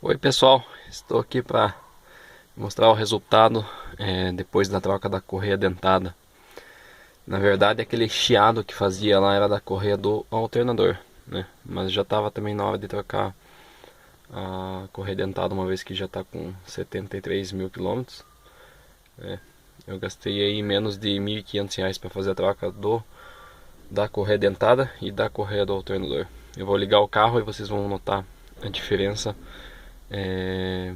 Oi pessoal, estou aqui para mostrar o resultado depois da troca da correia dentada. Na verdade aquele chiado que fazia lá era da correia do alternador, né? Mas já estava também na hora de trocar a correia dentada, uma vez que já está com 73 mil quilômetros. Eu gastei aí menos de R$ 1.500 para fazer a troca da correia dentada e da correia do alternador. Eu vou ligar o carro e vocês vão notar a diferença é,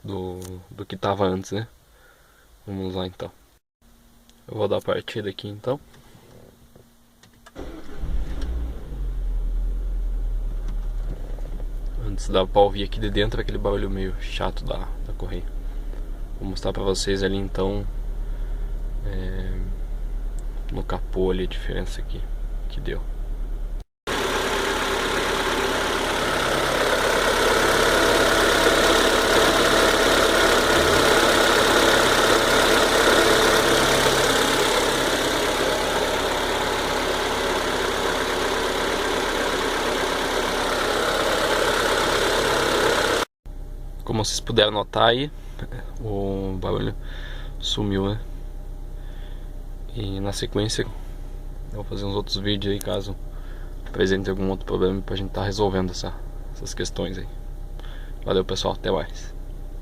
do que estava antes, né? Vamos lá então. Eu vou dar partida aqui então. Antes dava pra ouvir aqui de dentro aquele barulho meio chato da correia. Vou mostrar pra vocês ali então no capô ali a diferença que deu. Como vocês puderam notar aí, o barulho sumiu, né? E na sequência eu vou fazer uns outros vídeos aí caso apresente algum outro problema pra gente estar resolvendo essas questões aí. Valeu pessoal, até mais.